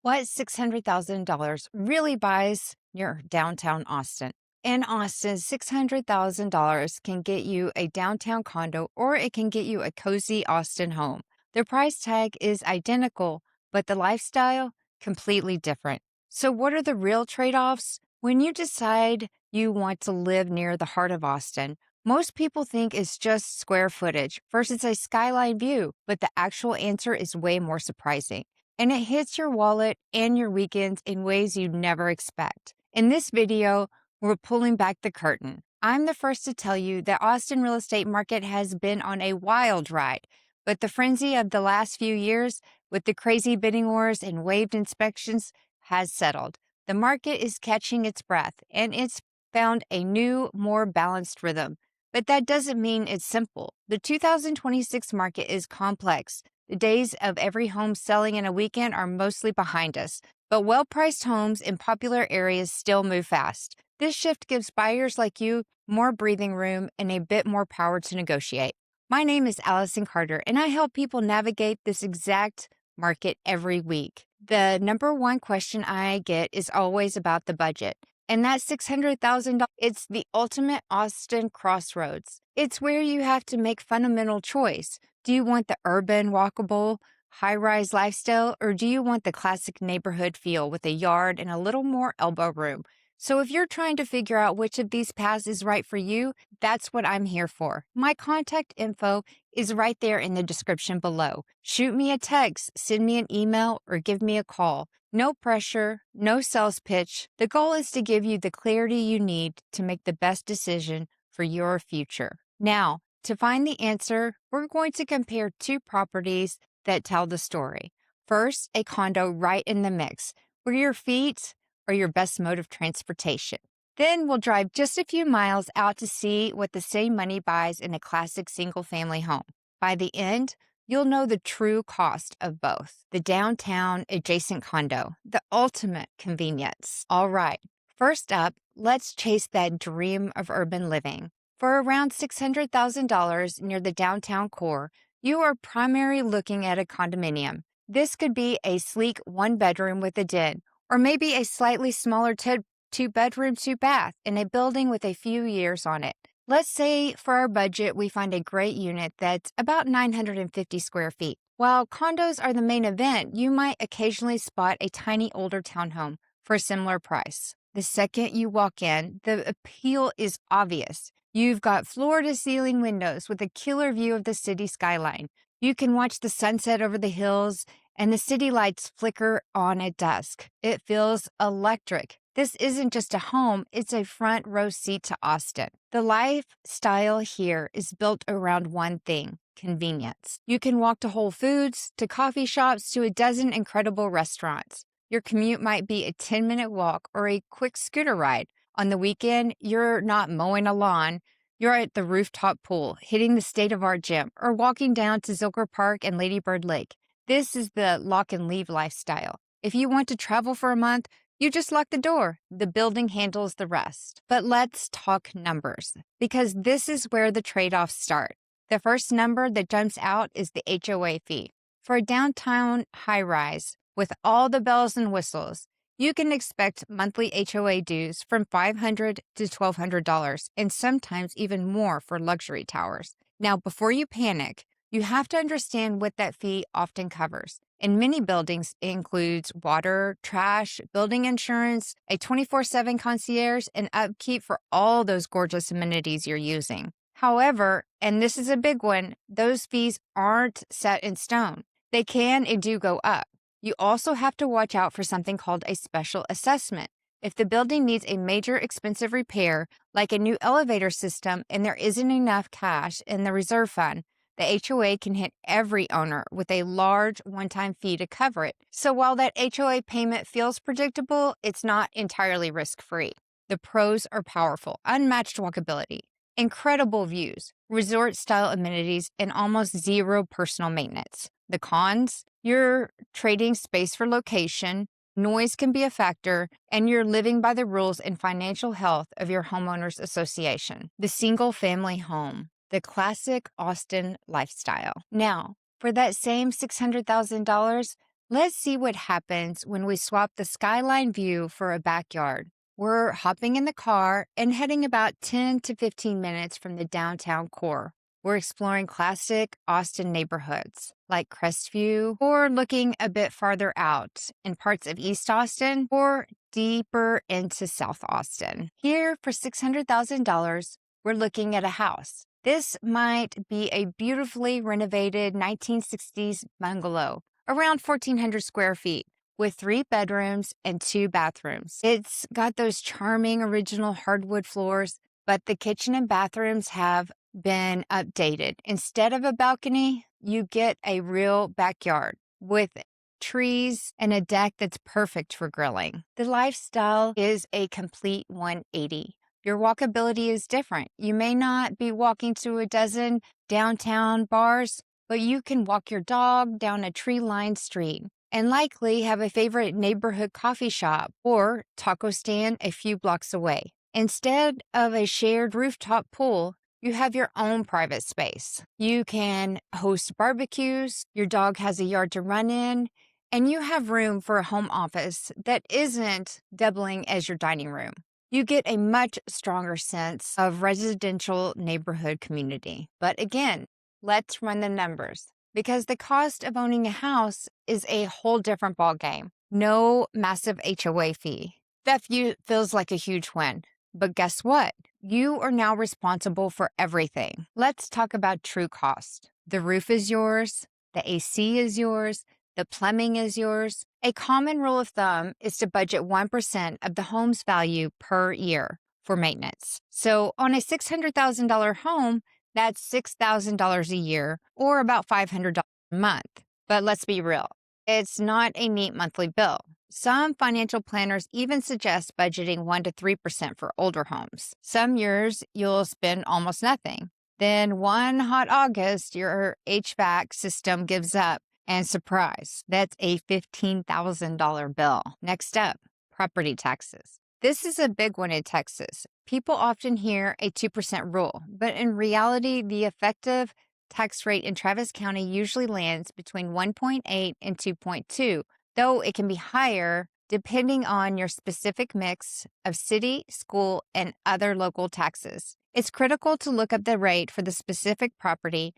What $600,000 really buys your downtown Austin? In Austin, $600,000 can get you a downtown condo or it can get you a cozy Austin home. The price tag is identical, but the lifestyle completely different. So, what are the real trade offs? When you decide you want to live near the heart of Austin, most people think it's just square footage versus a skyline view, but the actual answer is way more surprising and it hits your wallet and your weekends in ways you'd never expect. In this video, we're pulling back the curtain. I'm the first to tell you that Austin real estate market has been on a wild ride, but the frenzy of the last few years with the crazy bidding wars and waived inspections has settled. The market is catching its breath and it's found a new, more balanced rhythm. But that doesn't mean it's simple. The 2026 market is complex. The days of every home selling in a weekend are mostly behind us, but well-priced homes in popular areas still move fast. This shift gives buyers like you more breathing room and a bit more power to negotiate. My name is Allyson Carter, and I help people navigate this exact market every week. The number one question I get is always about the budget. And that $600,000, it's the ultimate Austin crossroads. It's where you have to make fundamental choice. Do you want the urban, walkable, high-rise lifestyle, or do you want the classic neighborhood feel with a yard and a little more elbow room? So if you're trying to figure out which of these paths is right for you, that's what I'm here for. My contact info is right there in the description below. Shoot me a text, send me an email, or give me a call. No pressure, no sales pitch. The goal is to give you the clarity you need to make the best decision for your future. Now, to find the answer, we're going to compare two properties that tell the story. First, a condo right in the mix, where your feet are your best mode of transportation. Then we'll drive just a few miles out to see what the same money buys in a classic single-family home. By the end, you'll know the true cost of both. The downtown adjacent condo, the ultimate convenience. All right, first up, let's chase that dream of urban living. For around $600,000 near the downtown core, you are primarily looking at a condominium. This could be a sleek one-bedroom with a den, or maybe a slightly smaller two-bedroom, two-bath in a building with a few years on it. Let's say for our budget, we find a great unit that's about 950 square feet. While condos are the main event, you might occasionally spot a tiny older townhome for a similar price. The second you walk in, the appeal is obvious. You've got floor-to-ceiling windows with a killer view of the city skyline. You can watch the sunset over the hills and the city lights flicker on at dusk. It feels electric. This isn't just a home, it's a front row seat to Austin. The lifestyle here is built around one thing: convenience. You can walk to Whole Foods, to coffee shops, to a dozen incredible restaurants. Your commute might be a 10-minute walk or a quick scooter ride. On the weekend, you're not mowing a lawn. You're at the rooftop pool, hitting the state-of-art gym, or walking down to Zilker Park and Lady Bird Lake. This is the lock and leave lifestyle. If you want to travel for a month, you just lock the door. The building handles the rest. But let's talk numbers, because this is where the trade-offs start. The first number that jumps out is the HOA fee. For a downtown high-rise with all the bells and whistles, you can expect monthly HOA dues from $500 to $1,200, and sometimes even more for luxury towers. Now, before you panic, you have to understand what that fee often covers. In many buildings, it includes water, trash, building insurance, a 24/7 concierge, and upkeep for all those gorgeous amenities you're using. However, and this is a big one, those fees aren't set in stone. They can and do go up. You also have to watch out for something called a special assessment. If the building needs a major expensive repair, like a new elevator system, and there isn't enough cash in the reserve fund, the HOA can hit every owner with a large one-time fee to cover it. So while that HOA payment feels predictable, it's not entirely risk-free. The pros are powerful: unmatched walkability, incredible views, resort-style amenities, and almost zero personal maintenance. The cons? You're trading space for location, noise can be a factor, and you're living by the rules and financial health of your homeowners association. The single-family home, the classic Austin lifestyle. Now, for that same $600,000, Let's see what happens when we swap the skyline view for a backyard. We're hopping in the car and heading about 10 to 15 minutes from the downtown core. We're exploring classic Austin neighborhoods like Crestview, or looking a bit farther out in parts of East Austin or deeper into South Austin. Here, for $600,000, we're looking at a house. This might be a beautifully renovated 1960s bungalow, around 1,400 square feet, with 3 bedrooms and 2 bathrooms. It's got those charming original hardwood floors, but the kitchen and bathrooms have been updated. Instead of a balcony, you get a real backyard with trees and a deck that's perfect for grilling. The lifestyle is a complete 180. Your walkability is different. You may not be walking to a dozen downtown bars, but you can walk your dog down a tree-lined street and likely have a favorite neighborhood coffee shop or taco stand a few blocks away. Instead of a shared rooftop pool, you have your own private space. You can host barbecues, your dog has a yard to run in, and you have room for a home office that isn't doubling as your dining room. You get a much stronger sense of residential neighborhood community. But again, let's run the numbers, because the cost of owning a house is a whole different ballgame. No massive HOA fee. That feels like a huge win. But guess what? You are now responsible for everything. Let's talk about true cost. The roof is yours. The AC is yours. The plumbing is yours. A common rule of thumb is to budget 1% of the home's value per year for maintenance. So on a $600,000 home, that's $6,000 a year, or about $500 a month. But let's be real, it's not a neat monthly bill. Some financial planners even suggest budgeting 1 to 3% for older homes. Some years you'll spend almost nothing. Then one hot August, your HVAC system gives up, and surprise, that's a $15,000 bill. Next up, property taxes. This is a big one in Texas. People often hear a 2% rule, but in reality, the effective tax rate in Travis County usually lands between 1.8 and 2.2, though it can be higher depending on your specific mix of city, school, and other local taxes. It's critical to look up the rate for the specific property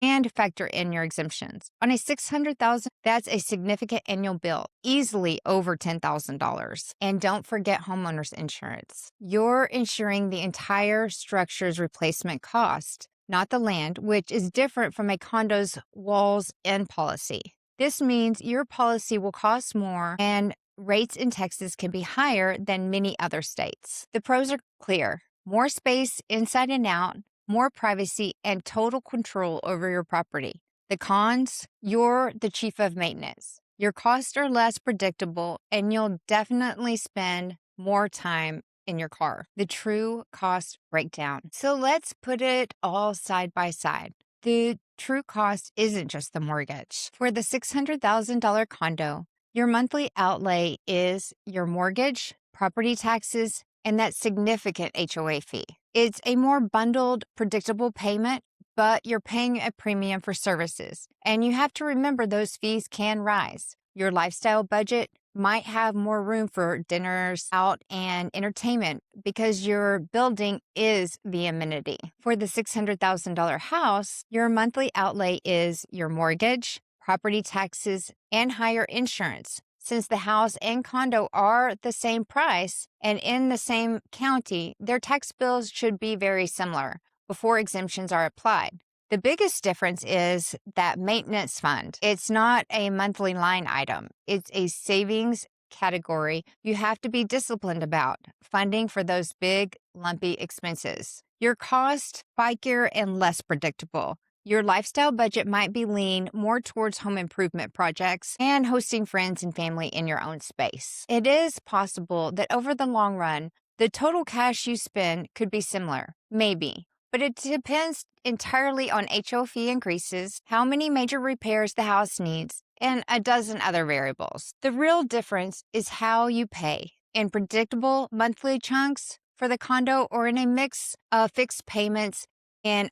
and factor in your exemptions. On a $600,000, that's a significant annual bill, easily over $10,000. And don't forget homeowners insurance. You're insuring the entire structure's replacement cost, not the land, which is different from a condo's walls-in policy. This means your policy will cost more, and rates in Texas can be higher than many other states. The pros are clear: more space inside and out, more privacy, and total control over your property. The cons: you're the chief of maintenance. Your costs are less predictable, and you'll definitely spend more time in your car. The true cost breakdown. So let's put it all side by side. The true cost isn't just the mortgage. For the $600,000 condo, your monthly outlay is your mortgage, property taxes, and that significant HOA fee. It's a more bundled, predictable payment, but you're paying a premium for services. And you have to remember those fees can rise. Your lifestyle budget might have more room for dinners out and entertainment because your building is the amenity. For the $600,000 house, your monthly outlay is your mortgage, property taxes, and higher insurance. Since the house and condo are the same price and in the same county, their tax bills should be very similar before exemptions are applied. The biggest difference is that maintenance fund. It's not a monthly line item. It's a savings category you have to be disciplined about, funding for those big, lumpy expenses. Your cost spikier and less predictable. Your lifestyle budget might be lean more towards home improvement projects and hosting friends and family in your own space. It is possible that over the long run, the total cash you spend could be similar, maybe, but it depends entirely on HO fee increases, how many major repairs the house needs, and a dozen other variables. The real difference is how you pay, in predictable monthly chunks for the condo or in a mix of fixed payments and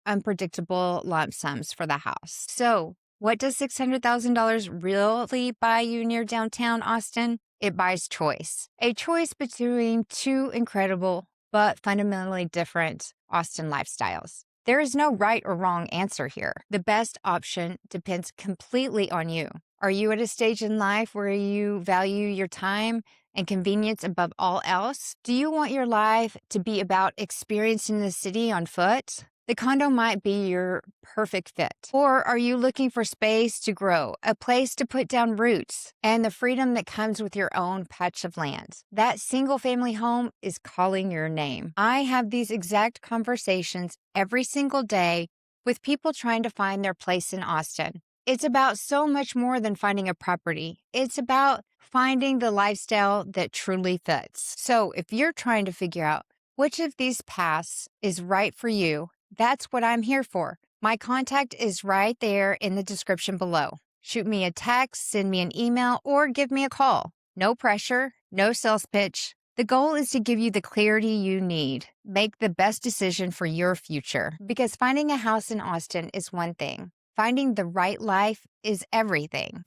unpredictable lump sums for the house. So What does $600,000 really buy you near downtown Austin? It buys choice. A choice between two incredible but fundamentally different Austin lifestyles. There is no right or wrong answer here. The best option depends completely on you. Are you at a stage in life where you value your time and convenience above all else? Do you want your life to be about experiencing the city on foot? The condo might be your perfect fit. Or are you looking for space to grow, a place to put down roots, and the freedom that comes with your own patch of land? That single family home is calling your name. I have these exact conversations every single day with people trying to find their place in Austin. It's about so much more than finding a property. It's about finding the lifestyle that truly fits. So if you're trying to figure out which of these paths is right for you, that's what I'm here for. My contact is right there in the description below. Shoot me a text, send me an email, or give me a call. No pressure, no sales pitch. The goal is to give you the clarity you need. Make the best decision for your future. Because finding a house in Austin is one thing. Finding the right life is everything.